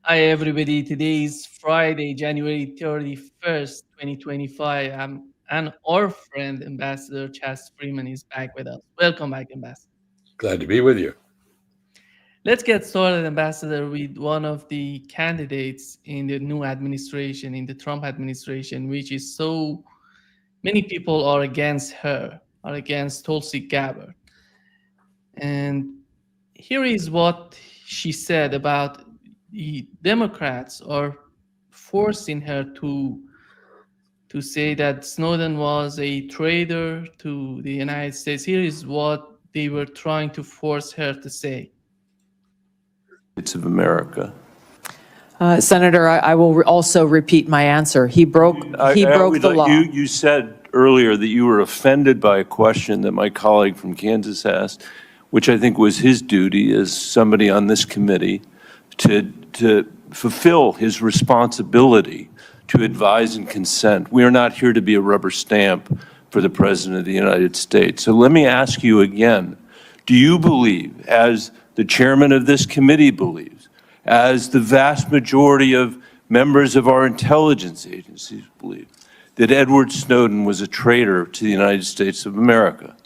Hi, everybody. Today is Friday, January 31st, 2025. And our friend, Ambassador Chas Freeman, is back with us. Welcome back, Ambassador. Glad to be with you. Let's get started, Ambassador, with one of the candidates in the new administration, in the Trump administration, which is so many people are against her, are against Tulsi Gabbard. And here is what she said about the Democrats are forcing her to say that Snowden was a traitor to the United States. Here is what they were trying to force her to say. States of America. Senator, I will also repeat my answer. He broke the law. You said earlier that you were offended by a question that my colleague from Kansas asked, which I think was his duty as somebody on this committee to fulfill his responsibility to advise and consent. We are not here to be a rubber stamp for the President of the United States. So let me ask you again, do you believe, as the chairman of this committee believes, as the vast majority of members of our intelligence agencies believe, that Edward Snowden was a traitor to the United States of America?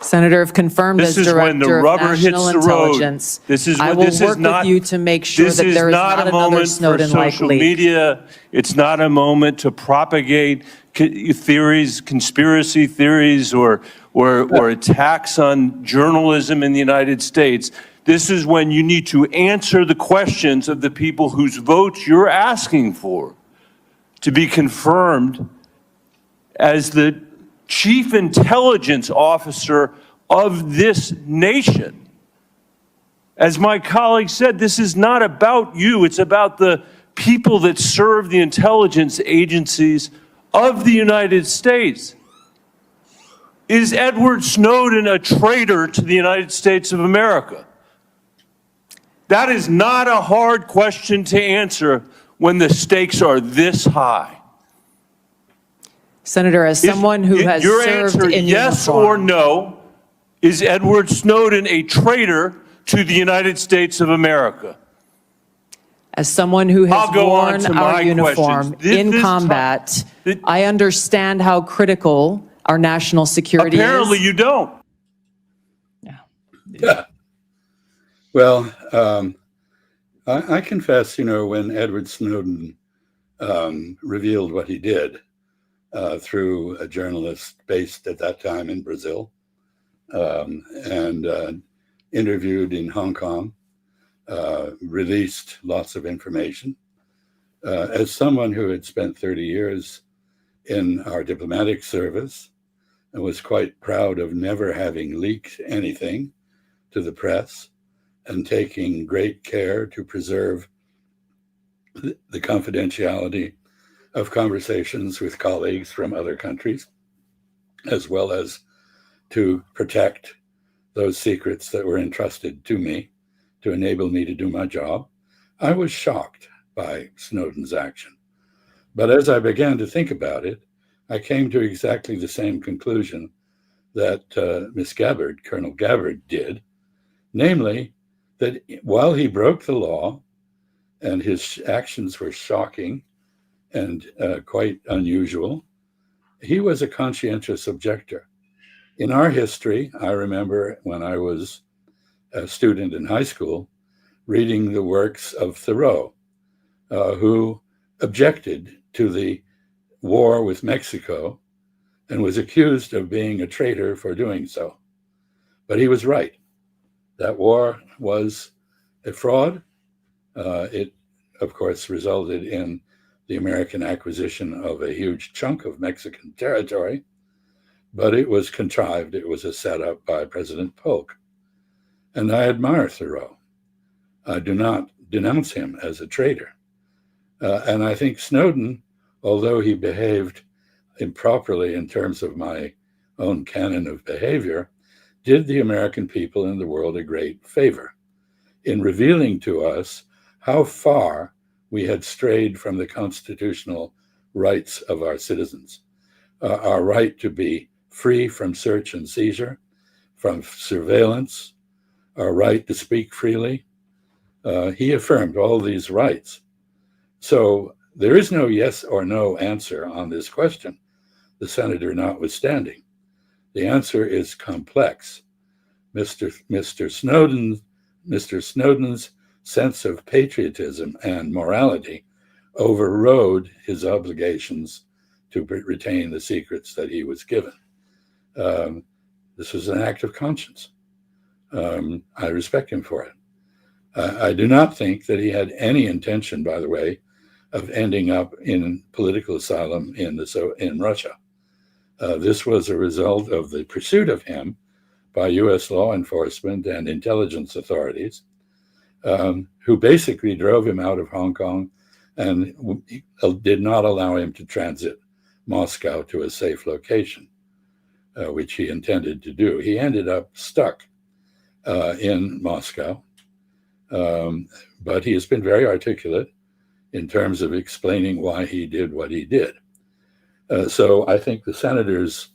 Senator, if confirmed as Director of National Intelligence, I will work with you to make sure that there is not another Snowden-like leak. Media. It's not a moment to propagate theories, conspiracy theories, or attacks on journalism in the United States. This is when you need to answer the questions of the people whose votes you're asking for to be confirmed as the Chief Intelligence Officer of this nation. As my colleague said, this is not about you. It's about the people that serve the intelligence agencies of the United States. Is Edward Snowden a traitor to the United States of America? That is not a hard question to answer when the stakes are this high. Senator, as someone who has served in yes or no, is Edward Snowden a traitor to the United States of America? As someone who has worn our uniform in combat, I understand how critical our national security is. Apparently you don't. Yeah. Well, I confess, when Edward Snowden revealed what he did, through a journalist based at that time in Brazil, and interviewed in Hong Kong, released lots of information. As someone who had spent 30 years in our diplomatic service and was quite proud of never having leaked anything to the press and taking great care to preserve the confidentiality of conversations with colleagues from other countries, as well as to protect those secrets that were entrusted to me to enable me to do my job, I was shocked by Snowden's action. But as I began to think about it, I came to exactly the same conclusion that Miss Gabbard, Colonel Gabbard, did, namely that while he broke the law and his actions were shocking and quite unusual, he was a conscientious objector. In our history, I remember when I was a student in high school, reading the works of Thoreau, who objected to the war with Mexico and was accused of being a traitor for doing so. But he was right. That war was a fraud. It, of course, resulted in the American acquisition of a huge chunk of Mexican territory, but it was contrived. It was a setup by President Polk. And I admire Thoreau. I do not denounce him as a traitor. And I think Snowden, although he behaved improperly in terms of my own canon of behavior, did the American people and the world a great favor in revealing to us how far we had strayed from the constitutional rights of our citizens, our right to be free from search and seizure, from surveillance, our right to speak freely, he affirmed all these rights. So there is no yes or no answer on this question, the senator notwithstanding. The answer is complex. Mr. Snowden's sense of patriotism and morality overrode his obligations to retain the secrets that he was given. This was an act of conscience. I respect him for it. I do not think that he had any intention, by the way, of ending up in political asylum in Russia. This was a result of the pursuit of him by U.S. law enforcement and intelligence authorities, who basically drove him out of Hong Kong and did not allow him to transit Moscow to a safe location, which he intended to do. He ended up stuck in Moscow, but he has been very articulate in terms of explaining why he did what he did. So I think the senator's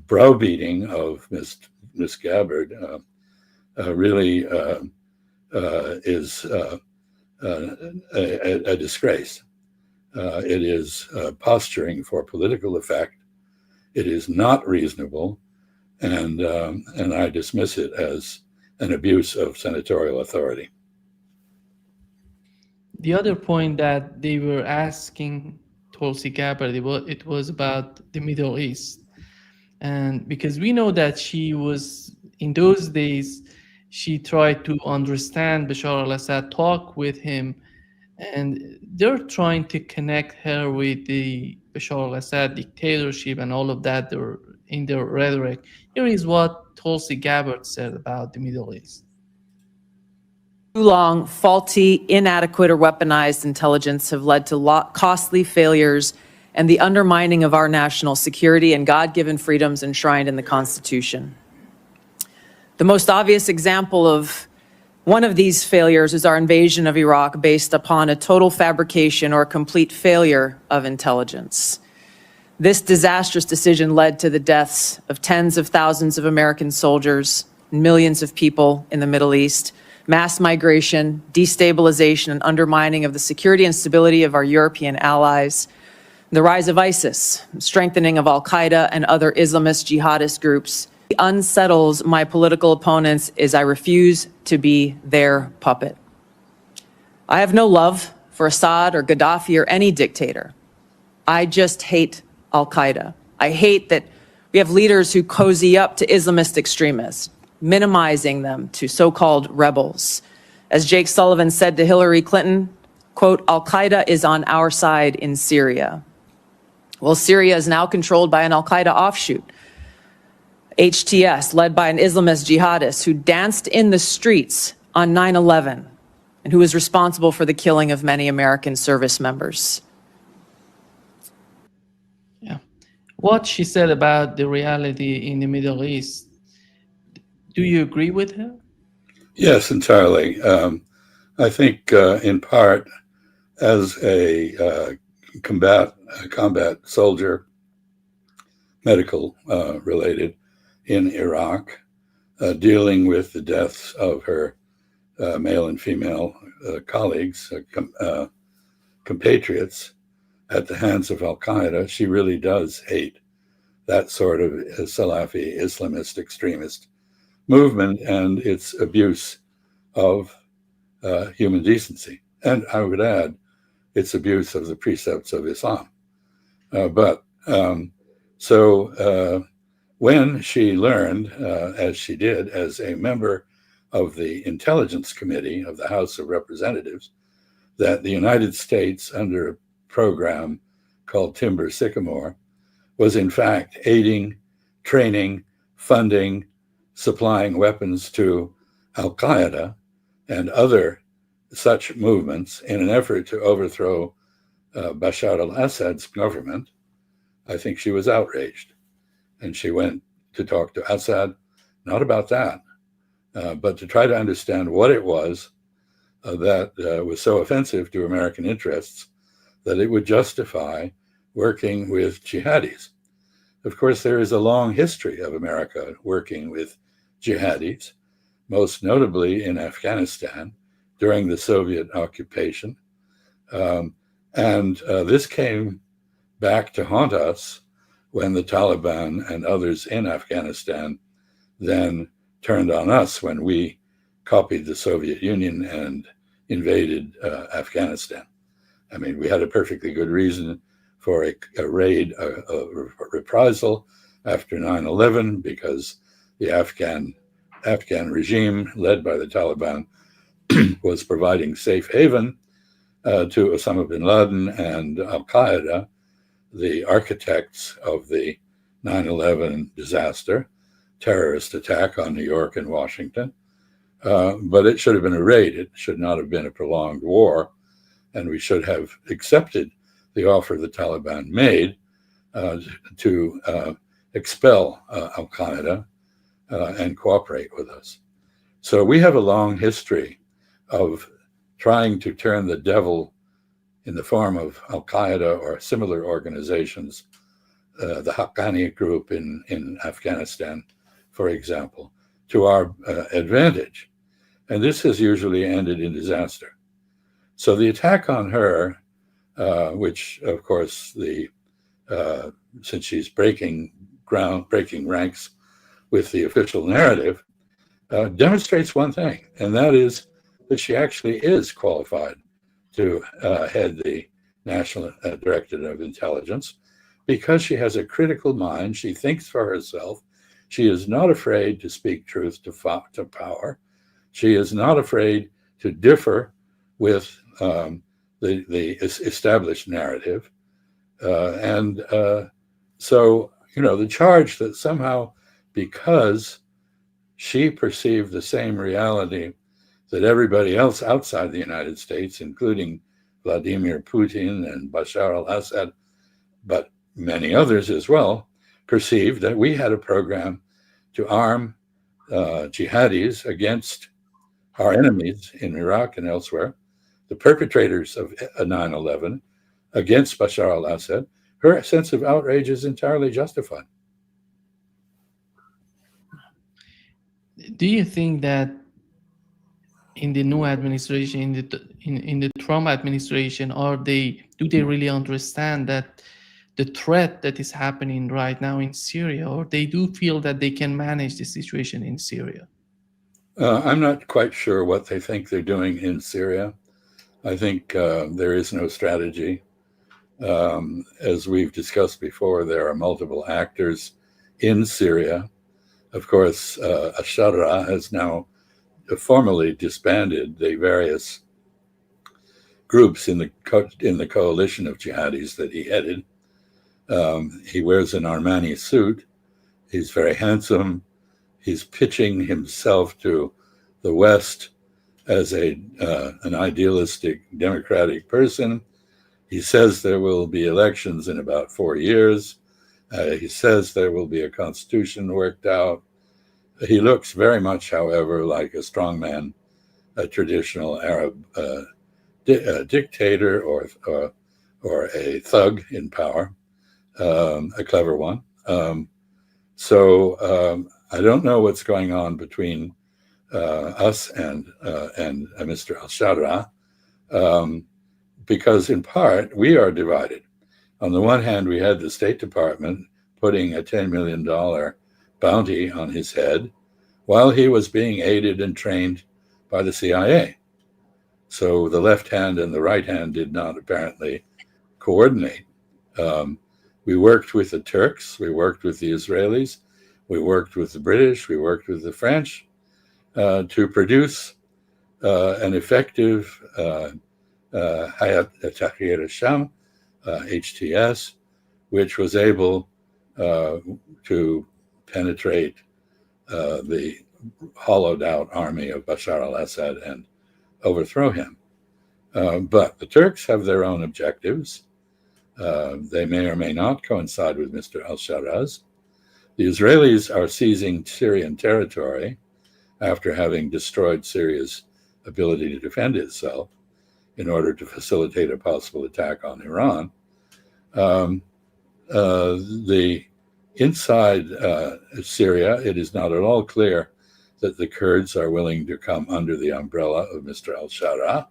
browbeating of Miss Gabbard really is a disgrace. It is posturing for political effect. It is not reasonable, and I dismiss it as an abuse of senatorial authority. The other point that they were asking Tulsi Gabbard, it was about the Middle East. And because we know that she was, in those days, she tried to understand Bashar al-Assad, talk with him, and they're trying to connect her with the Bashar al-Assad dictatorship and all of that in their rhetoric. Here is what Tulsi Gabbard said about the Middle East. Too long, faulty, inadequate, or weaponized intelligence have led to costly failures and the undermining of our national security and God-given freedoms enshrined in the Constitution. The most obvious example of one of these failures is our invasion of Iraq based upon a total fabrication or complete failure of intelligence. This disastrous decision led to the deaths of tens of thousands of American soldiers, millions of people in the Middle East, mass migration, destabilization, and undermining of the security and stability of our European allies, the rise of ISIS, strengthening of al-Qaeda and other Islamist jihadist groups. What unsettles my political opponents is I refuse to be their puppet. I have no love for Assad or Gaddafi or any dictator. I just hate al-Qaeda. I hate that we have leaders who cozy up to Islamist extremists, minimizing them to so-called rebels. As Jake Sullivan said to Hillary Clinton, quote, al-Qaeda is on our side in Syria. Well, Syria is now controlled by an al-Qaeda offshoot, HTS, led by an Islamist jihadist who danced in the streets on 9/11 and who was responsible for the killing of many American service members. Yeah. What she said about the reality in the Middle East, do you agree with her? Yes, entirely. I think in part as a combat soldier, medical related in Iraq, dealing with the deaths of her male and female colleagues, compatriots at the hands of al-Qaeda, she really does hate that sort of Salafi Islamist extremist movement and its abuse of human decency. And I would add, its abuse of the precepts of Islam. When she learned, as she did as a member of the Intelligence Committee of the House of Representatives, that the United States, under a program called Timber Sycamore, was in fact aiding, training, funding, supplying weapons to al-Qaeda and other such movements in an effort to overthrow Bashar al-Assad's government, I think she was outraged. And she went to talk to Assad, not about that, but to try to understand what it was that was so offensive to American interests that it would justify working with jihadis. Of course, there is a long history of America working with jihadis, most notably in Afghanistan, during the Soviet occupation. And this came back to haunt us when the Taliban and others in Afghanistan then turned on us when we copied the Soviet Union and invaded Afghanistan. I mean, we had a perfectly good reason for a raid, a reprisal after 9/11, because the Afghan regime led by the Taliban was providing safe haven to Osama bin Laden and Al-Qaeda, the architects of the 9/11 disaster, terrorist attack on New York and Washington. But it should have been a raid. It should not have been a prolonged war. And we should have accepted the offer the Taliban made to expel Al-Qaeda and cooperate with us. So we have a long history of trying to turn the devil in the form of Al-Qaeda or similar organizations, the Haqqani group in Afghanistan, for example, to our advantage. And this has usually ended in disaster. So the attack on her, which of course since she's breaking ranks with the official narrative, demonstrates one thing, and that is that she actually is qualified to head the National Directorate of Intelligence, because she has a critical mind. She thinks for herself. She is not afraid to speak truth to power. She is not afraid to differ with the established narrative. So, the charge that somehow, because she perceived the same reality that everybody else outside the United States, including Vladimir Putin and Bashar al-Assad, but many others as well, perceived that we had a program to arm jihadis against our enemies in Iraq and elsewhere, the perpetrators of 9/11 against Bashar al-Assad. Her sense of outrage is entirely justified. Do you think that in the new administration, in the Trump administration, do they really understand that the threat that is happening right now in Syria, or they do feel that they can manage the situation in Syria? I'm not quite sure what they think they're doing in Syria. I think there is no strategy. As we've discussed before, there are multiple actors in Syria. Of course, Al-Shara has now formally disbanded the various groups in the coalition of jihadis that he headed. He wears an Armani suit. He's very handsome. He's pitching himself to the West as an idealistic democratic person. He says there will be elections in about 4 years. He says there will be a constitution worked out. He looks very much, however, like a strongman, a traditional Arab dictator or a thug in power, a clever one. So I don't know what's going on between us and Mr. Al-Shara, because in part we are divided. On the one hand, we had the State Department putting a $10 million bounty on his head while he was being aided and trained by the CIA. So the left hand and the right hand did not apparently coordinate. We worked with the Turks, we worked with the Israelis, we worked with the British, we worked with the French to produce an effective Hayat Tahrir al-Sham, HTS, which was able to penetrate the hollowed out army of Bashar al-Assad and overthrow him. But the Turks have their own objectives. They may or may not coincide with Mr. al-Shara's. The Israelis are seizing Syrian territory after having destroyed Syria's ability to defend itself in order to facilitate a possible attack on Iran. The inside Syria, it is not at all clear that the Kurds are willing to come under the umbrella of Mr. al-Shara.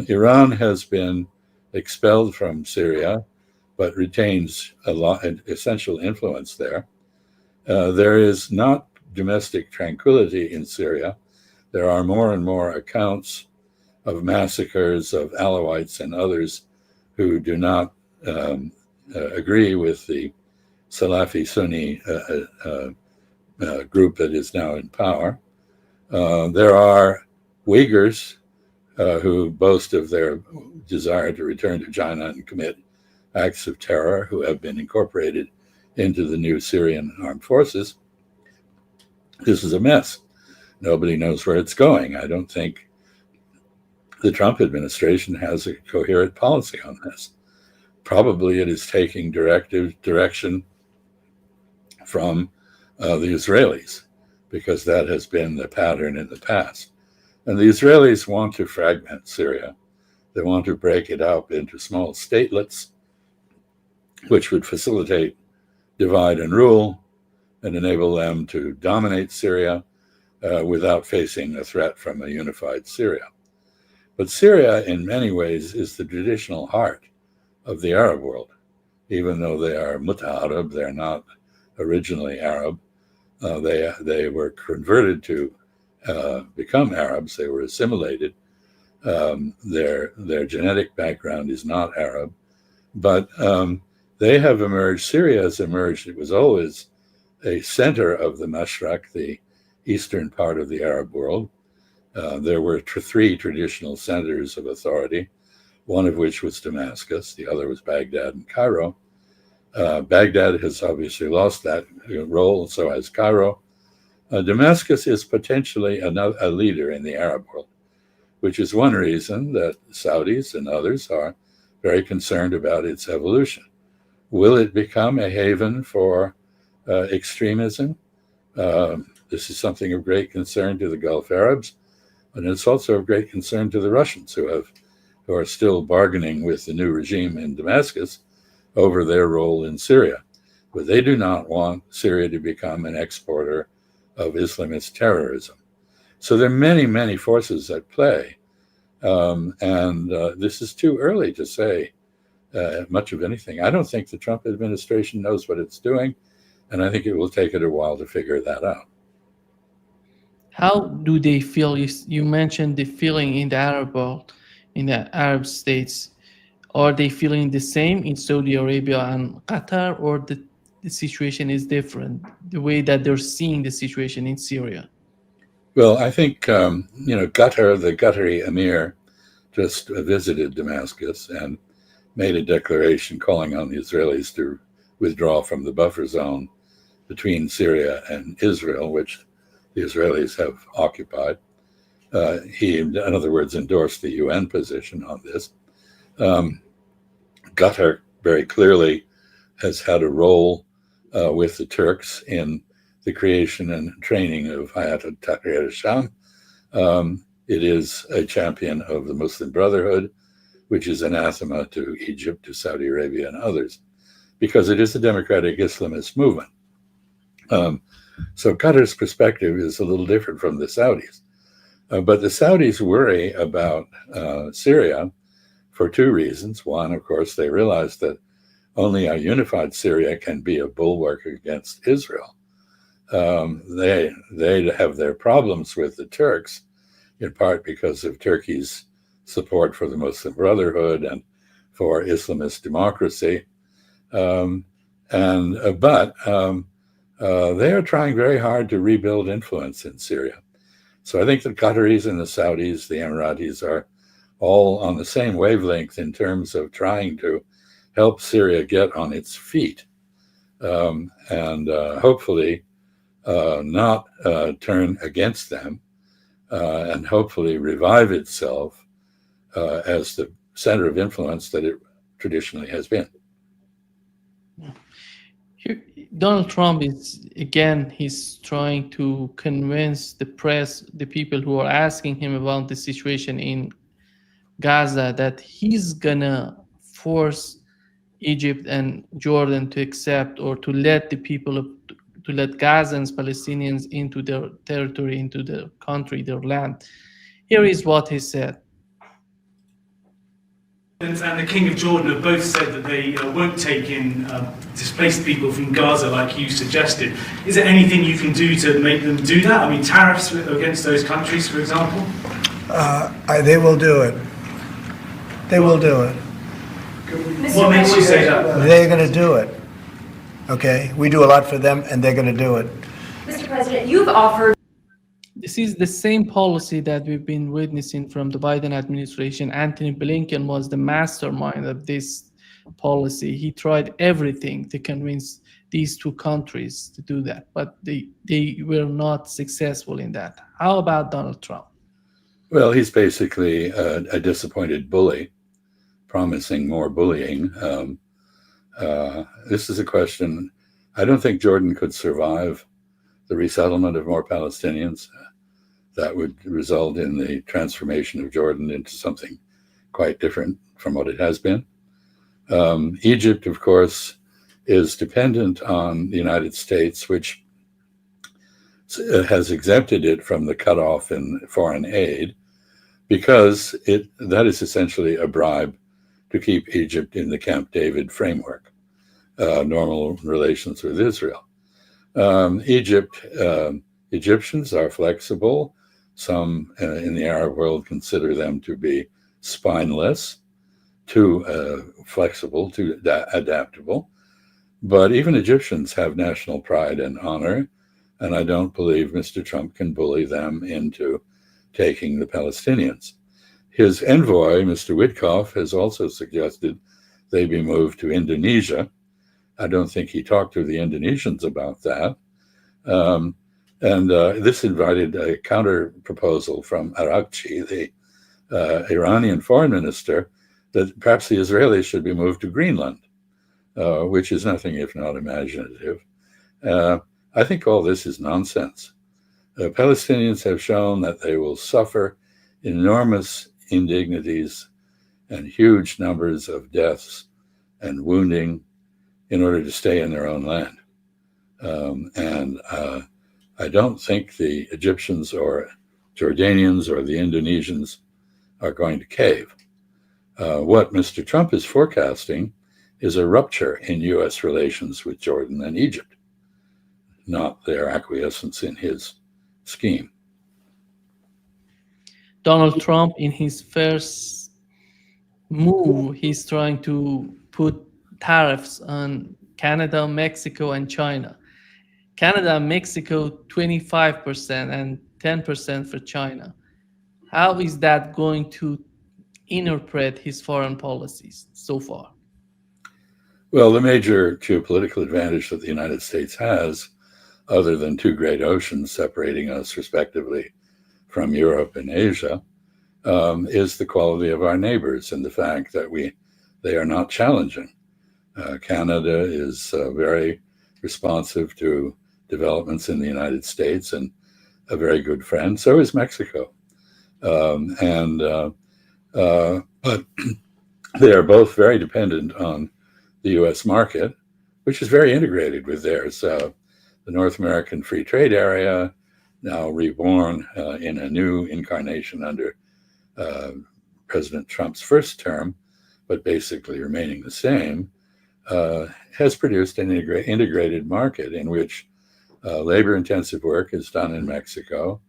Iran has been expelled from Syria, but retains an essential influence there. There is not domestic tranquility in Syria. There are more and more accounts of massacres of Alawites and others who do not agree with the Salafi Sunni group that is now in power. There are Uyghurs who boast of their desire to return to China and commit acts of terror, who have been incorporated into the new Syrian armed forces. This is a mess. Nobody knows where it's going. I don't think the Trump administration has a coherent policy on this. Probably it is taking direction from the Israelis, because that has been the pattern in the past. And the Israelis want to fragment Syria. They want to break it up into small statelets, which would facilitate divide and rule and enable them to dominate Syria without facing a threat from a unified Syria. But Syria, in many ways, is the traditional heart of the Arab world. Even though they are Muta'arab, they're not originally Arab. They were converted to become Arabs. They were assimilated. Their genetic background is not Arab, but they have emerged. Syria has emerged. It was always a center of the Mashriq, the eastern part of the Arab world. There were three traditional centers of authority, one of which was Damascus, the other was Baghdad and Cairo. Baghdad has obviously lost that role, and so has Cairo. Damascus is potentially a leader in the Arab world, which is one reason that Saudis and others are very concerned about its evolution. Will it become a haven for extremism? This is something of great concern to the Gulf Arabs, and it's also of great concern to the Russians, who are still bargaining with the new regime in Damascus over their role in Syria. But they do not want Syria to become an exporter of Islamist terrorism. So there are many, many forces at play. And this is too early to say much of anything. I don't think the Trump administration knows what it's doing, and I think it will take it a while to figure that out. How do they feel? You mentioned the feeling in the Arab world, in the Arab states. Are they feeling the same in Saudi Arabia and Qatar, or the situation is different, the way that they're seeing the situation in Syria? Well, I think, Qatar, the Qatari emir, just visited Damascus and made a declaration calling on the Israelis to withdraw from the buffer zone between Syria and Israel, which the Israelis have occupied. He, in other words, endorsed the UN position on this. Qatar very clearly has had a role with the Turks in the creation and training of Hayat al-Tahrir al-Sham. It is a champion of the Muslim Brotherhood, which is anathema to Egypt, to Saudi Arabia, and others, because it is a democratic Islamist movement. So Qatar's perspective is a little different from the Saudis. But the Saudis worry about Syria for two reasons. One, of course, they realize that only a unified Syria can be a bulwark against Israel. They have their problems with the Turks, in part because of Turkey's support for the Muslim Brotherhood and for Islamist democracy. But they are trying very hard to rebuild influence in Syria. So I think the Qataris and the Saudis, the Emiratis, are all on the same wavelength in terms of trying to help Syria get on its feet and hopefully not turn against them and hopefully revive itself as the center of influence that it traditionally has been. Donald Trump he's trying to convince the press, the people who are asking him about the situation in Gaza, that he's gonna force Egypt and Jordan to accept or to let the people to let Gazans, Palestinians into their territory, into their country, their land. Here is what he said. And the King of Jordan have both said that they won't take in displaced people from Gaza like you suggested. Is there anything you can do to make them do that? I mean, tariffs against those countries, for example? They will do it. They will do it. What makes you say that? They're going to do it. Okay? We do a lot for them, and they're going to do it. Mr. President, you've offered. This is the same policy that we've been witnessing from the Biden administration. Antony Blinken was the mastermind of this policy. He tried everything to convince these two countries to do that, but they were not successful in that. How about Donald Trump? Well, he's basically a disappointed bully, promising more bullying. This is a question. I don't think Jordan could survive the resettlement of more Palestinians. That would result in the transformation of Jordan into something quite different from what it has been. Egypt, of course, is dependent on the United States, which has exempted it from the cutoff in foreign aid, because that is essentially a bribe to keep Egypt in the Camp David framework, normal relations with Israel. Egyptians are flexible. Some in the Arab world consider them to be spineless, too flexible, too adaptable. But even Egyptians have national pride and honor, and I don't believe Mr. Trump can bully them into taking the Palestinians. His envoy, Mr. Witkoff, has also suggested they be moved to Indonesia. I don't think he talked to the Indonesians about that. This invited a counter proposal from Arakchi, the Iranian foreign minister, that perhaps the Israelis should be moved to Greenland, which is nothing if not imaginative. I think all this is nonsense. Palestinians have shown that they will suffer enormous indignities and huge numbers of deaths and wounding in order to stay in their own land. I don't think the Egyptians or Jordanians or the Indonesians are going to cave. What Mr. Trump is forecasting is a rupture in U.S. relations with Jordan and Egypt, not their acquiescence in his scheme. Donald Trump, in his first move, he's trying to put tariffs on Canada, Mexico, and China. Canada and Mexico, 25% and 10% for China. How is that going to interpret his foreign policies so far? Well, the major geopolitical advantage that the United States has, other than two great oceans separating us respectively from Europe and Asia, is the quality of our neighbors and the fact that they are not challenging. Canada is very responsive to developments in the United States and a very good friend. So is Mexico. But they are both very dependent on the U.S. market, which is very integrated with theirs. The North American Free Trade Area, now reborn in a new incarnation under President Trump's first term, but basically remaining the same, has produced an integrated market in which labor-intensive work is done in Mexico,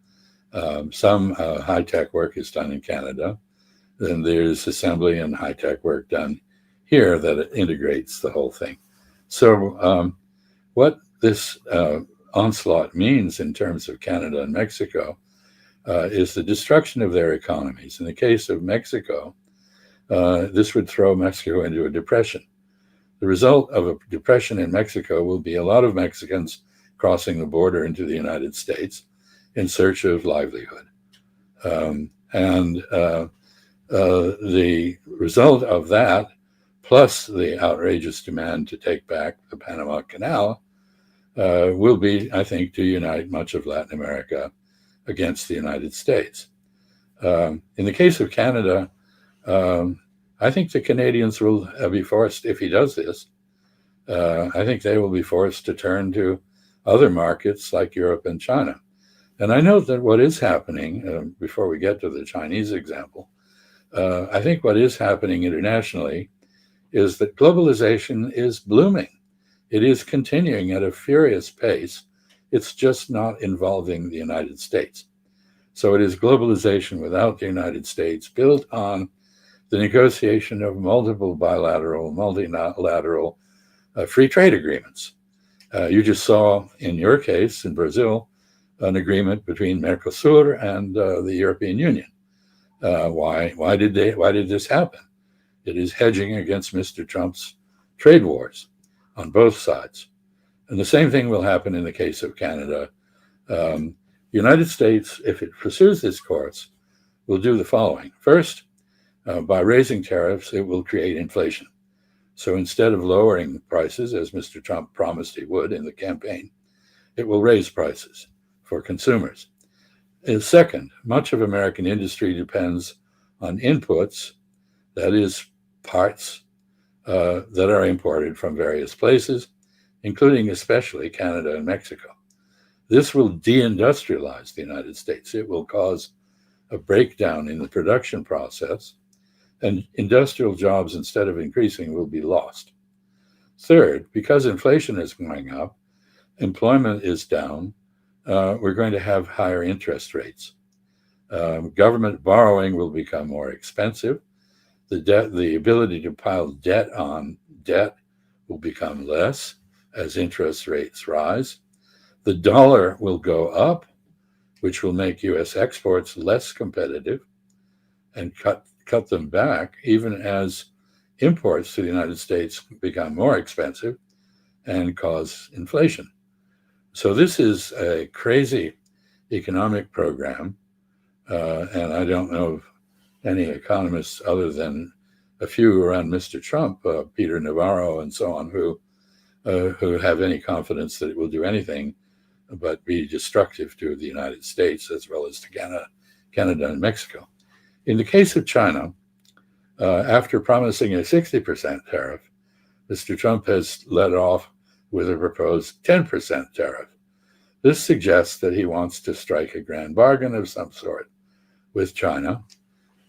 some high-tech work is done in Canada, then there's assembly and high-tech work done here that integrates the whole thing. So what this onslaught means in terms of Canada and Mexico is the destruction of their economies. In the case of Mexico, this would throw Mexico into a depression. The result of a depression in Mexico will be a lot of Mexicans crossing the border into the United States in search of livelihood. The result of that, plus the outrageous demand to take back the Panama Canal, will be, I think, to unite much of Latin America against the United States. In the case of Canada, I think the Canadians will be forced, if he does this, I think they will be forced to turn to other markets like Europe and China. And I know that what is happening, before we get to the Chinese example, I think what is happening internationally is that globalization is blooming. It is continuing at a furious pace. It's just not involving the United States. So it is globalization without the United States, built on the negotiation of multiple bilateral, multilateral free trade agreements. You just saw, in your case, in Brazil, an agreement between Mercosur and the European Union. Why did this happen? It is hedging against Mr. Trump's trade wars on both sides. And the same thing will happen in the case of Canada. The United States, if it pursues this course, will do the following. First, by raising tariffs, it will create inflation. So instead of lowering prices, as Mr. Trump promised he would in the campaign, it will raise prices for consumers. And second, much of American industry depends on inputs, that is, parts that are imported from various places, including especially Canada and Mexico. This will deindustrialize the United States. It will cause a breakdown in the production process, and industrial jobs, instead of increasing, will be lost. Third, because inflation is going up, employment is down, we're going to have higher interest rates. Government borrowing will become more expensive. The ability to pile debt on debt will become less as interest rates rise. The dollar will go up, which will make U.S. exports less competitive and cut them back, even as imports to the United States become more expensive and cause inflation. So this is a crazy economic program, and I don't know of any economists other than a few around Mr. Trump, Peter Navarro and so on, who have any confidence that it will do anything but be destructive to the United States as well as to Canada and Mexico. In the case of China, after promising a 60% tariff, Mr. Trump has led off with a proposed 10% tariff. This suggests that he wants to strike a grand bargain of some sort with China,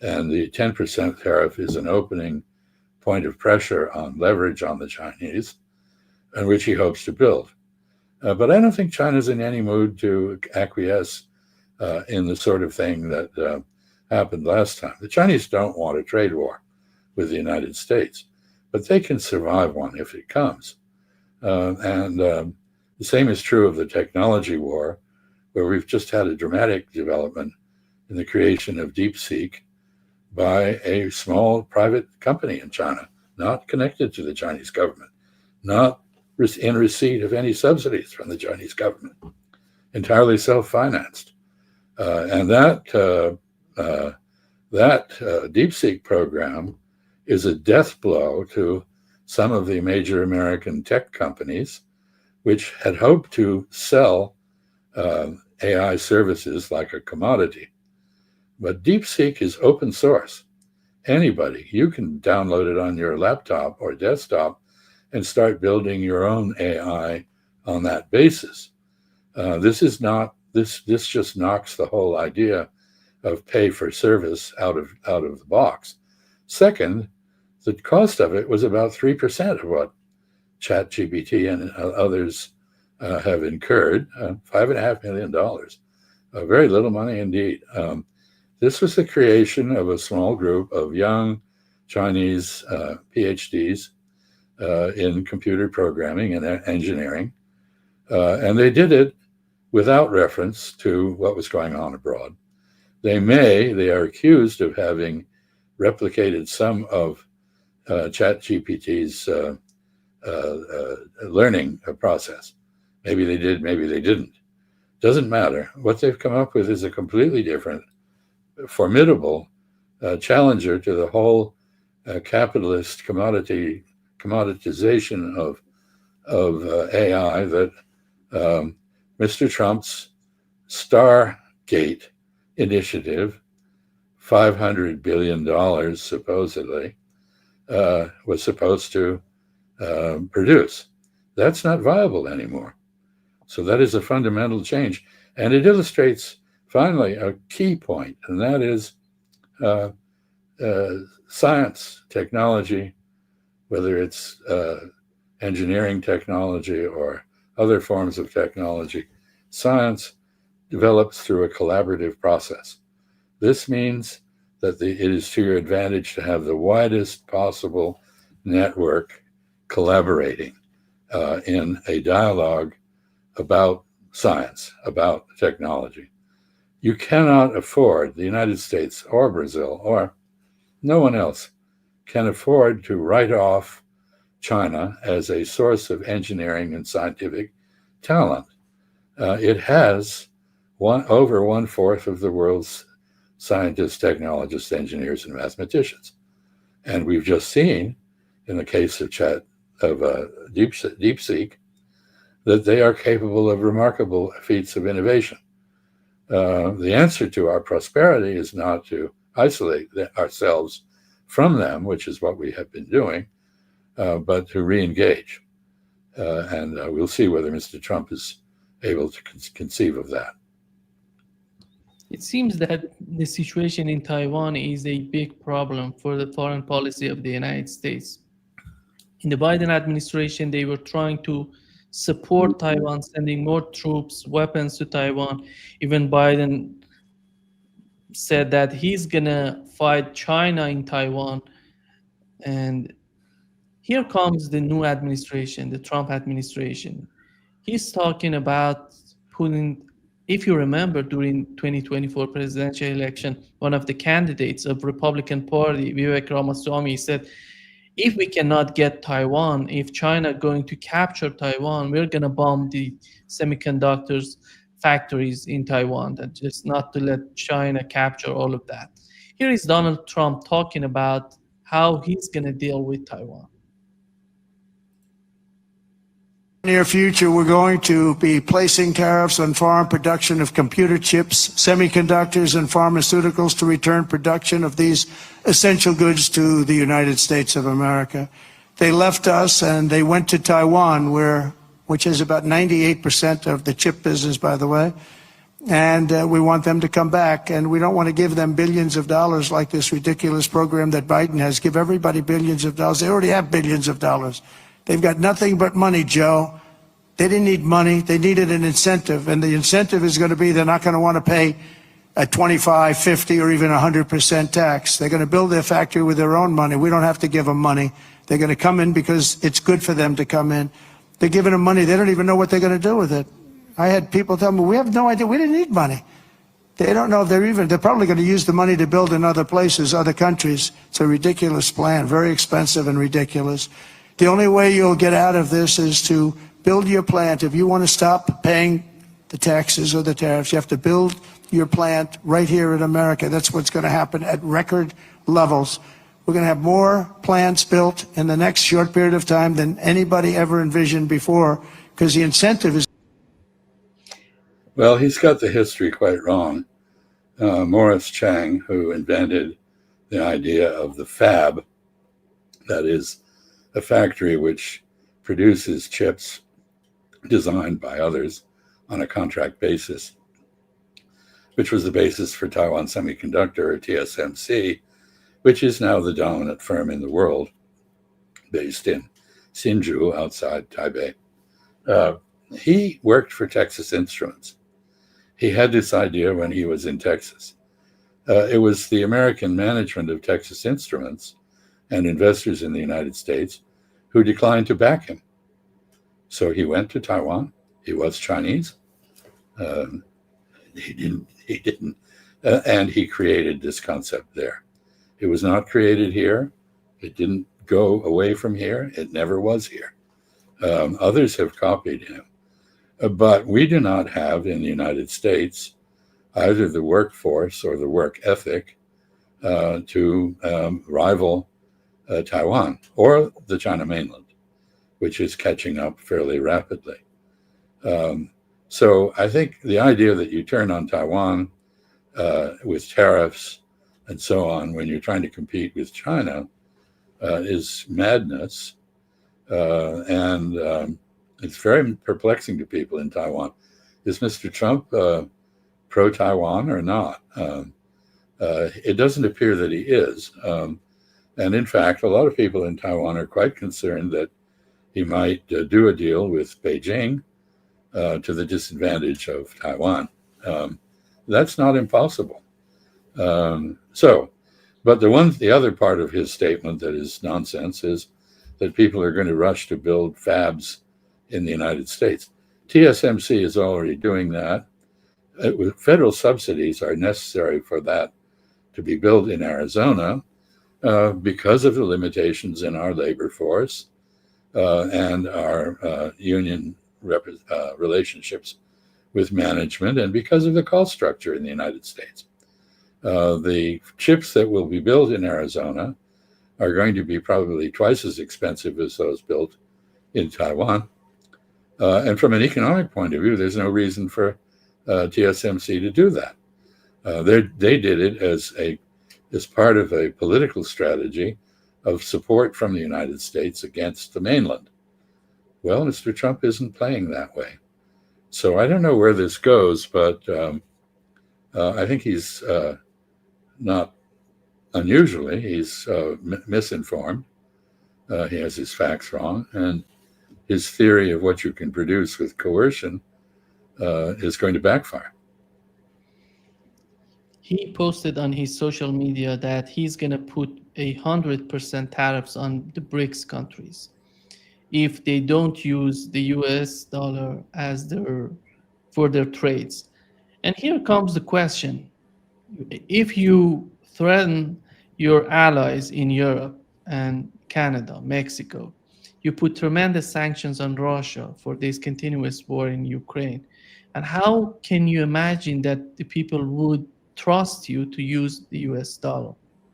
and the 10% tariff is an opening point of pressure on leverage on the Chinese, and which he hopes to build. But I don't think China's in any mood to acquiesce in the sort of thing that happened last time. The Chinese don't want a trade war with the United States, but they can survive one if it comes. The same is true of the technology war, where we've just had a dramatic development in the creation of DeepSeek by a small private company in China, not connected to the Chinese government, not in receipt of any subsidies from the Chinese government, entirely self-financed. And that DeepSeek program is a death blow to some of the major American tech companies, which had hoped to sell AI services like a commodity. But DeepSeek is open source. Anybody, you can download it on your laptop or desktop and start building your own AI on that basis. This just knocks the whole idea of pay for service out of the box. Second, the cost of it was about 3% of what ChatGPT and others have incurred, $5.5 million. Very little money indeed. This was the creation of a small group of young Chinese PhDs in computer programming and engineering. And they did it without reference to what was going on abroad. They are accused of having replicated some of ChatGPT's learning process. Maybe they did, maybe they didn't. Doesn't matter. What they've come up with is a completely different, formidable challenger to the whole capitalist commoditization of AI that Mr. Trump's Stargate initiative, $500 billion supposedly, was supposed to produce. That's not viable anymore. So that is a fundamental change. And it illustrates, finally, a key point, and that is science, technology, whether it's engineering technology or other forms of technology, science develops through a collaborative process. This means that it is to your advantage to have the widest possible network collaborating in a dialogue about science, about technology. You cannot afford, the United States or Brazil or no one else can afford to write off China as a source of engineering and scientific talent. It has over 1/4 of the world's scientists, technologists, engineers, and mathematicians. And we've just seen, in the case of DeepSeek, that they are capable of remarkable feats of innovation. The answer to our prosperity is not to isolate ourselves from them, which is what we have been doing, but to re-engage. And we'll see whether Mr. Trump is able to conceive of that. It seems that the situation in Taiwan is a big problem for the foreign policy of the United States. In the Biden administration, they were trying to support Taiwan, sending more troops, weapons to Taiwan. Even Biden said that he's gonna fight China in Taiwan. And here comes the new administration, the Trump administration. He's talking about putting, if you remember, during 2024 presidential election, one of the candidates of Republican Party, Vivek Ramaswamy, said, if we cannot get Taiwan, if China going to capture Taiwan, we're going to bomb the semiconductors factories in Taiwan, and just not to let China capture all of that. Here is Donald Trump talking about how he's going to deal with Taiwan. Near future, we're going to be placing tariffs on foreign production of computer chips, semiconductors, and pharmaceuticals to return production of these essential goods to the United States of America. They left us and they went to Taiwan, which is about 98% of the chip business, by the way. And we want them to come back. And we don't want to give them billions of dollars like this ridiculous program that Biden has. Give everybody billions of dollars. They already have billions of dollars. They've got nothing but money, Joe. They didn't need money. They needed an incentive. And the incentive is going to be they're not going to want to pay a 25, 50, or even 100% tax. They're going to build their factory with their own money. We don't have to give them money. They're going to come in because it's good for them to come in. They're giving them money. They don't even know what they're going to do with it. I had people tell me, we have no idea. We didn't need money. They don't know if they're probably going to use the money to build in other places, other countries. It's a ridiculous plan, very expensive and ridiculous. The only way you'll get out of this is to build your plant. If you want to stop paying the taxes or the tariffs, you have to build your plant right here in America. That's what's going to happen at record levels. We're going to have more plants built in the next short period of time than anybody ever envisioned before, because the incentive is... Well, he's got the history quite wrong. Morris Chang, who invented the idea of the fab, that is, a factory which produces chips designed by others on a contract basis, which was the basis for Taiwan Semiconductor, or TSMC, which is now the dominant firm in the world, based in Hsinchu, outside Taipei. He worked for Texas Instruments. He had this idea when he was in Texas. It was the American management of Texas Instruments and investors in the United States who declined to back him. So he went to Taiwan. He was Chinese. He didn't, and he created this concept there. It was not created here. It didn't go away from here. It never was here. Others have copied him. But we do not have in the United States either the workforce or the work ethic to rival Taiwan or the China mainland, which is catching up fairly rapidly. So I think the idea that you turn on Taiwan with tariffs and so on when you're trying to compete with China is madness. And It's very perplexing to people in Taiwan. Is Mr. Trump pro-Taiwan or not? It doesn't appear that he is. And in fact, a lot of people in Taiwan are quite concerned that he might do a deal with Beijing to the disadvantage of Taiwan. That's not impossible. But the other part of his statement that is nonsense is that people are going to rush to build fabs in the United States. TSMC is already doing that. Federal subsidies are necessary for that to be built in Arizona because of the limitations in our labor force and our union relationships with management, and because of the cost structure in the United States. The chips that will be built in Arizona are going to be probably twice as expensive as those built in Taiwan. And from an economic point of view, there's no reason for TSMC to do that. They did it as part of a political strategy of support from the United States against the mainland. Well, Mr. Trump isn't playing that way. So I don't know where this goes, but I think he's not unusually, he's misinformed. He has his facts wrong, and his theory of what you can produce with coercion is going to backfire. He posted on his social media that he's going to put 100% tariffs on the BRICS countries if they don't use the US dollar as for their trades. And here comes the question. If you threaten your allies in Europe and Canada, Mexico, you put tremendous sanctions on Russia for this continuous war in Ukraine. And how can you imagine that the people would trust you to use the US dollar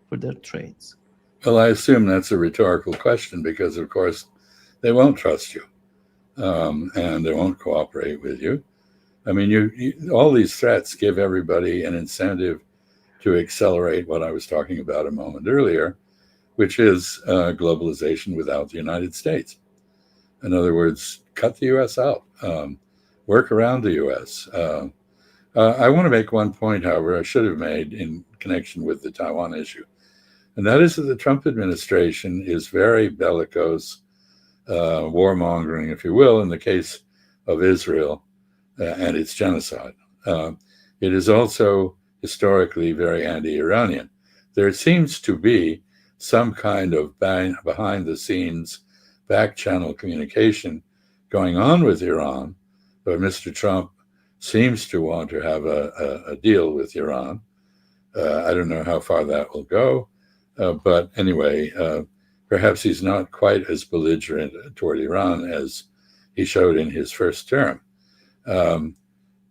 for their trades? Well, I assume that's a rhetorical question because, of course, they won't trust you and they won't cooperate with you. I mean, all these threats give everybody an incentive to accelerate what I was talking about a moment earlier, which is globalization without the United States. In other words, cut the U.S. out, work around the U.S. I want to make one point, however, I should have made in connection with the Taiwan issue, and that is that the Trump administration is very bellicose, warmongering, if you will, in the case of Israel and its genocide. It is also historically very anti-Iranian. There seems to be some kind of behind-the-scenes back-channel communication going on with Iran, but Mr. Trump seems to want to have a deal with Iran. I don't know how far that will go, but anyway, perhaps he's not quite as belligerent toward Iran as he showed in his first term.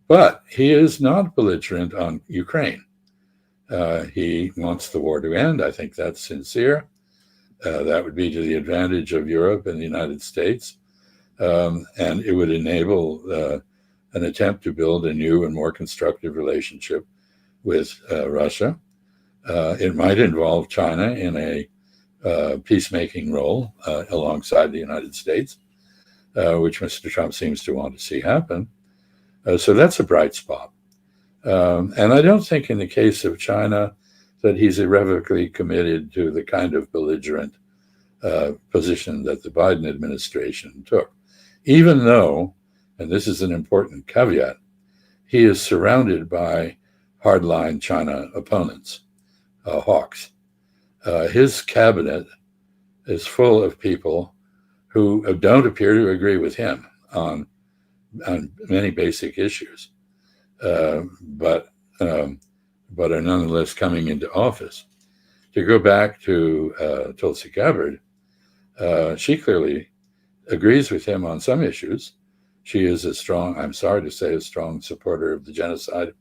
But he is not belligerent on Ukraine. He wants the war to end. I think that's sincere. That would be to the advantage of Europe and the United States. And it would enable an attempt to build a new and more constructive relationship with Russia. It might involve China in a peacemaking role alongside the United States, which Mr. Trump seems to want to see happen. So that's a bright spot. And I don't think in the case of China that he's irrevocably committed to the kind of belligerent position that the Biden administration took, even though, and this is an important caveat, he is surrounded by hardline China opponents, hawks. His cabinet is full of people who don't appear to agree with him on many basic issues, but are nonetheless coming into office. To go back to Tulsi Gabbard, she clearly agrees with him on some issues. She is I'm sorry to say, a strong supporter of the genocide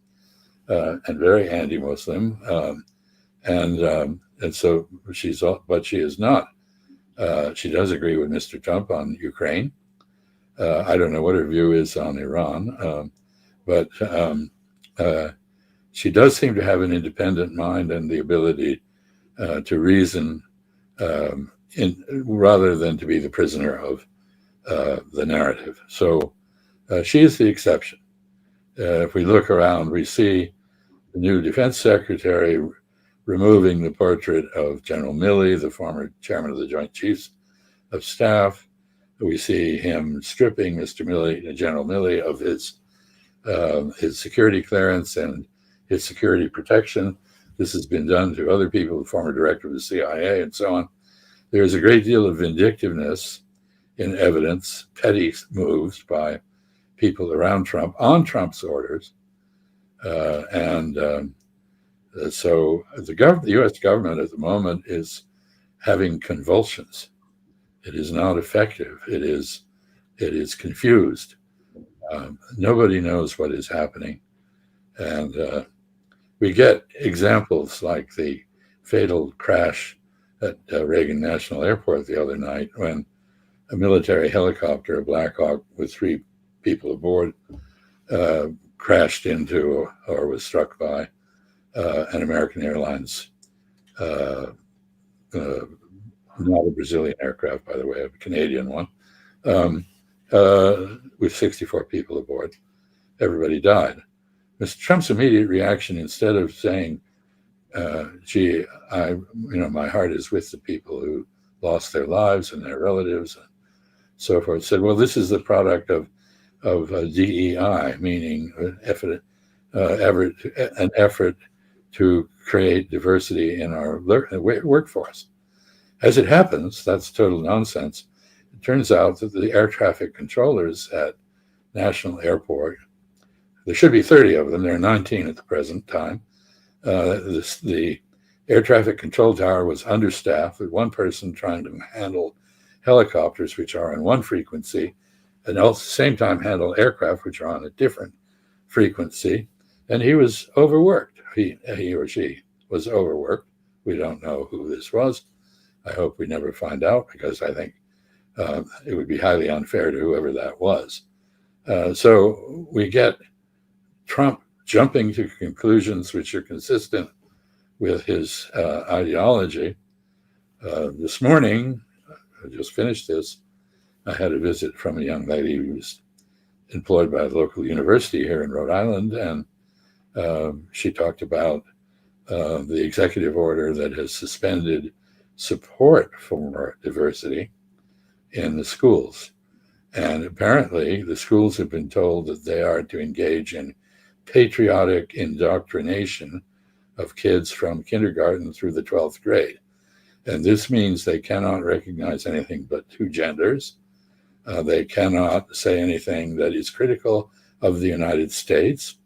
and very anti-Muslim. And so but she is not. She does agree with Mr. Trump on Ukraine. I don't know what her view is on Iran, but she does seem to have an independent mind and the ability to reason rather than to be the prisoner of the narrative. So she is the exception. If we look around, we see the new defense secretary removing the portrait of General Milley, the former chairman of the Joint Chiefs of Staff. We see him stripping Mr. Milley, General Milley, of his security clearance and his security protection. This has been done to other people, the former director of the CIA and so on. There's a great deal of vindictiveness in evidence, petty moves by people around Trump on Trump's orders. So the U.S. government at the moment is having convulsions. It is not effective. It is confused. Nobody knows what is happening. And we get examples like the fatal crash at Reagan National Airport the other night when a military helicopter, a Black Hawk with 3 people aboard, crashed into or was struck by an American Airlines, not a Brazilian aircraft, by the way, a Canadian one, with 64 people aboard. Everybody died. Mr. Trump's immediate reaction, instead of saying, gee, my heart is with the people who lost their lives and their relatives and so forth, said, well, this is the product of DEI, meaning an effort to create diversity in our workforce. As it happens, that's total nonsense. It turns out that the air traffic controllers at National Airport, there should be 30 of them, there are 19 at the present time. The air traffic control tower was understaffed with one person trying to handle helicopters, which are on one frequency, and at the same time handle aircraft, which are on a different frequency. And he was overworked. He or she was overworked. We don't know who this was. I hope we never find out, because I think it would be highly unfair to whoever that was. So we get Trump jumping to conclusions which are consistent with his ideology. This morning, I just finished this, I had a visit from a young lady who was employed by a local university here in Rhode Island, and she talked about the executive order that has suspended support for diversity in the schools. And apparently the schools have been told that they are to engage in patriotic indoctrination of kids from kindergarten through the 12th grade. And this means they cannot recognize anything but 2 genders. They cannot say anything that is critical of the United States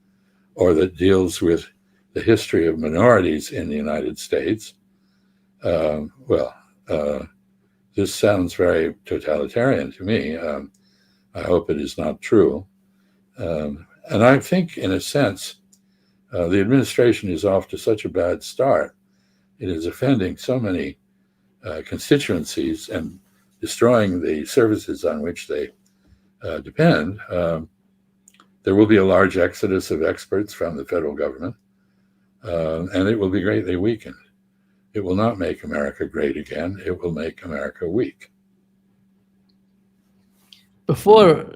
or that deals with the history of minorities in the United States. This sounds very totalitarian to me. I hope it is not true. And I think, in a sense, the administration is off to such a bad start. It is offending so many constituencies and destroying the services on which they depend. There will be a large exodus of experts from the federal government, and it will be greatly weakened. It will not make America great again. It will make America weak. Before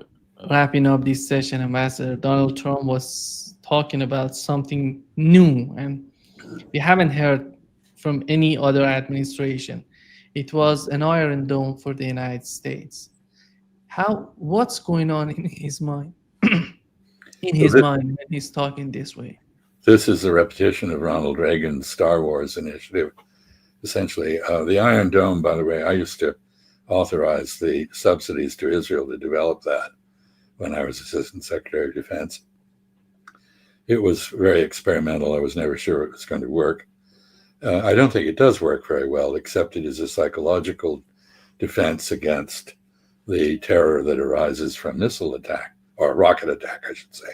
wrapping up this session, Ambassador, Donald Trump was talking about something new, and we haven't heard from any other administration. It was an Iron Dome for the United States. What's going on in his mind? Mind when he's talking this way? This is a repetition of Ronald Reagan's Star Wars initiative. Essentially, the Iron Dome, by the way, I used to authorize the subsidies to Israel to develop that when I was Assistant Secretary of Defense. It was very experimental. I was never sure it was going to work. I don't think it does work very well, except it is a psychological defense against the terror that arises from missile attack, or rocket attack, I should say,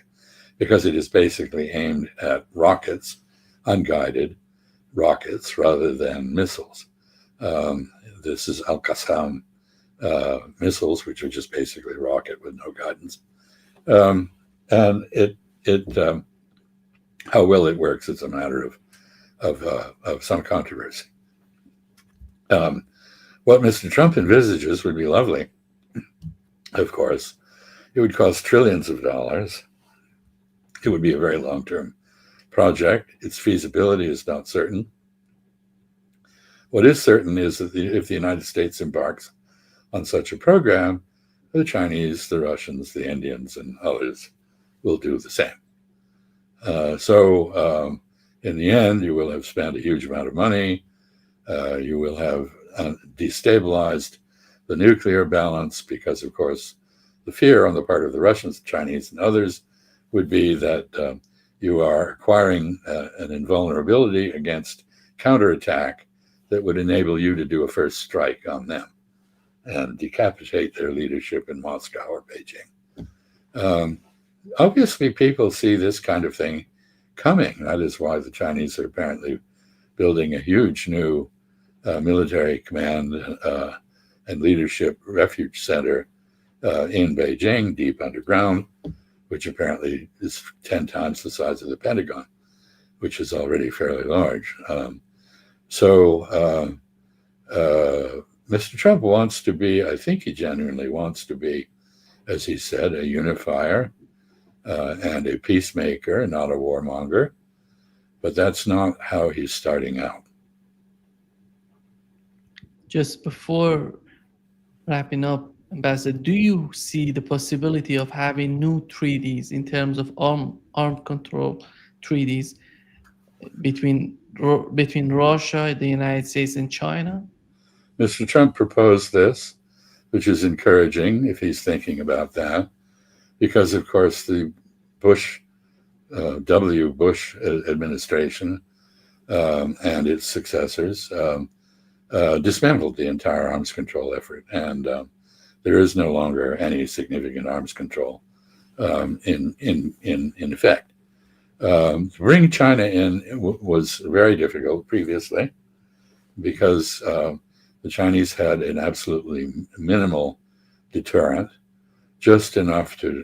because it is basically aimed at rockets, unguided rockets, rather than missiles. This is Al-Qassam missiles, which are just basically a rocket with no guidance. And how well it works is a matter of some controversy. What Mr. Trump envisages would be lovely. of course, it would cost trillions of dollars. It would be a very long-term project. Its feasibility is not certain. What is certain is that if the United States embarks on such a program, the Chinese, the Russians, the Indians, and others will do the same. So in the end, you will have spent a huge amount of money. You will have destabilized the nuclear balance because, of course, the fear on the part of the Russians, Chinese, and others would be that you are acquiring an invulnerability against counterattack that would enable you to do a first strike on them and decapitate their leadership in Moscow or Beijing. Obviously, people see this kind of thing coming. That is why the Chinese are apparently building a huge new military command and leadership refuge center in Beijing, deep underground, which apparently is 10 times the size of the Pentagon, which is already fairly large. Mr. Trump wants to be, I think he genuinely wants to be, as he said, a unifier and a peacemaker, not a warmonger. But that's not how he's starting out. Just before wrapping up, Ambassador, do you see the possibility of having new treaties in terms of armed control treaties between Russia, the United States, and China? Mr. Trump proposed this, which is encouraging if he's thinking about that, because, of course, the Bush administration and its successors dismantled the entire arms control effort, and there is no longer any significant arms control in effect. To bring China in was very difficult previously because the Chinese had an absolutely minimal deterrent, just enough to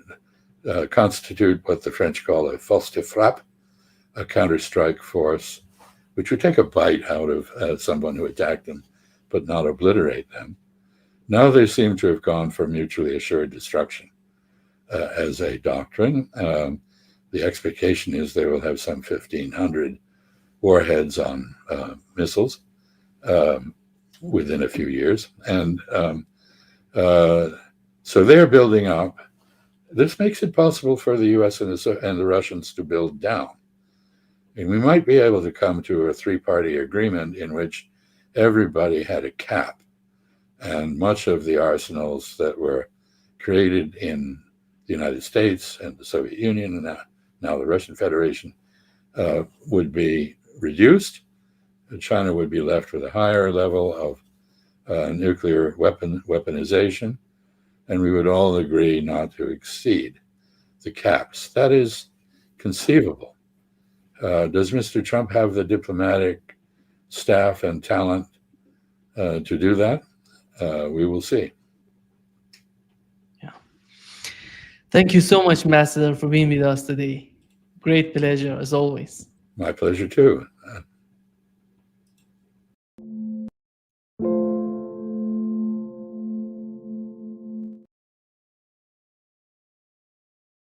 constitute what the French call a force de frappe, a counterstrike force, which would take a bite out of someone who attacked them, but not obliterate them. Now they seem to have gone for mutually assured destruction as a doctrine. The expectation is they will have some 1,500 warheads on missiles within a few years. And so they're building up. This makes it possible for the US and the Russians to build down. And we might be able to come to a three-party agreement in which everybody had a cap. And much of the arsenals that were created in the United States and the Soviet Union and now the Russian Federation would be reduced. China would be left with a higher level of nuclear weaponization, and we would all agree not to exceed the caps. That is conceivable. Does Mr. Trump have the diplomatic staff and talent to do that? We will see. Yeah. Thank you so much, Ambassador, for being with us today. Great pleasure, as always. My pleasure, too.